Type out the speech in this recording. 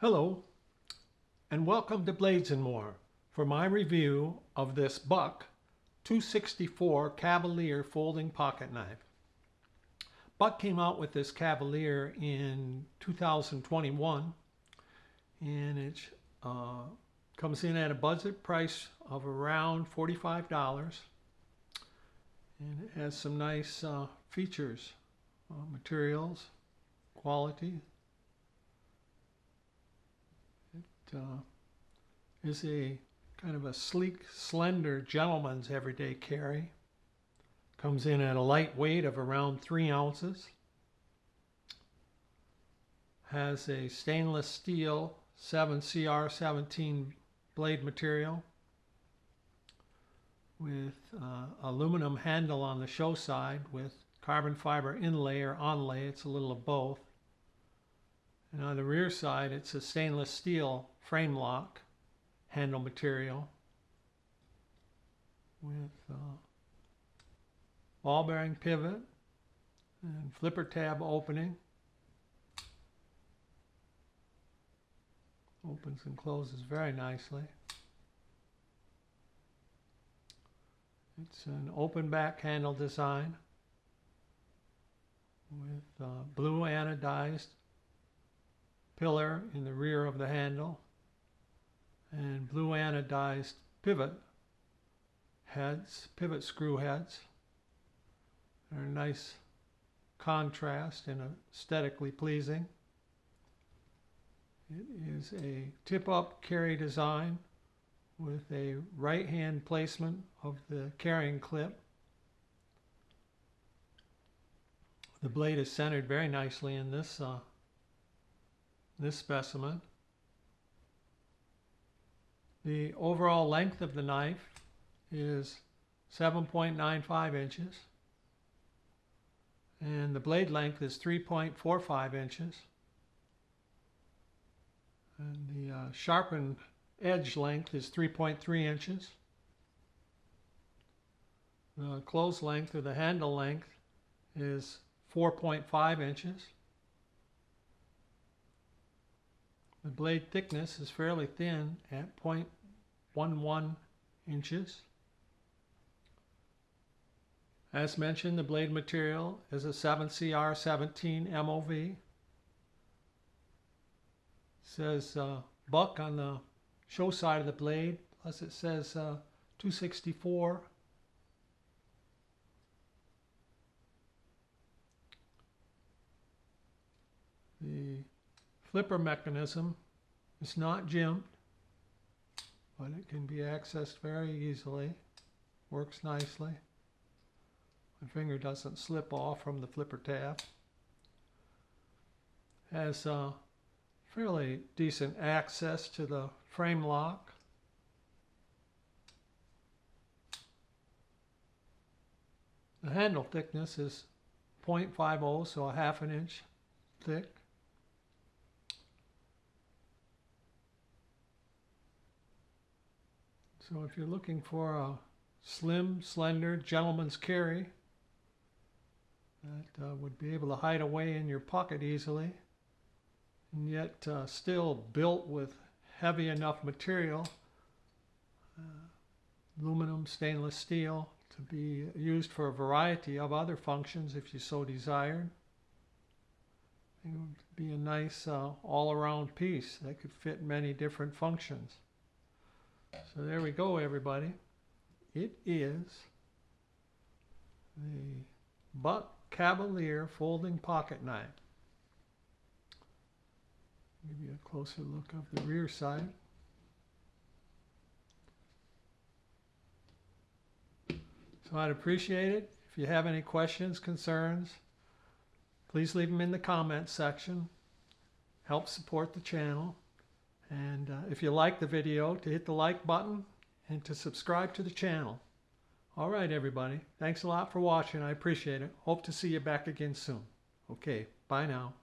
Hello, and welcome to Blades & More for my review of this Buck 264 Cavalier folding pocket knife. Buck came out with this Cavalier in 2021, and it comes in at a budget price of around $45, and it has some nice features, materials, quality. Is a kind of a sleek, slender gentleman's everyday carry. Comes in at a light weight of around 3 ounces. Has a stainless steel 7CR17 blade material with aluminum handle on the show side with carbon fiber inlay or onlay. It's a little of both. And on the rear side, it's a stainless steel frame lock handle material with ball bearing pivot and flipper tab opening. Opens and closes very nicely. It's an open back handle design with blue anodized pillar in the rear of the handle and blue anodized pivot heads, pivot screw heads. They're a nice contrast and aesthetically pleasing. It is a tip-up carry design with a right hand placement of the carrying clip. The blade is centered very nicely in this specimen. The overall length of the knife is 7.95 inches and the blade length is 3.45 inches, and the sharpened edge length is 3.3 inches. The close length or the handle length is 4.5 inches. The blade thickness is fairly thin at 0.11 inches. As mentioned, the blade material is a 7CR17 MOV. It says Buck on the show side of the blade, plus it says 264. The flipper mechanism is not jimped, but it can be accessed very easily. Works nicely. My finger doesn't slip off from the flipper tab. Has fairly decent access to the frame lock. The handle thickness is 0.50, so a half an inch thick. So if you're looking for a slim, slender gentleman's carry that would be able to hide away in your pocket easily, and yet still built with heavy enough material, aluminum, stainless steel, to be used for a variety of other functions if you so desired. It would be a nice all-around piece that could fit many different functions. So there we go, everybody. It is the Buck Cavalier folding pocket knife. Give you a closer look of the rear side. So I'd appreciate it if you have any questions, concerns, please leave them in the comments section. Help support the channel. And if you like the video, to hit the like button and to subscribe to the channel. All right, everybody. Thanks a lot for watching. I appreciate it. Hope to see you back again soon. Okay, bye now.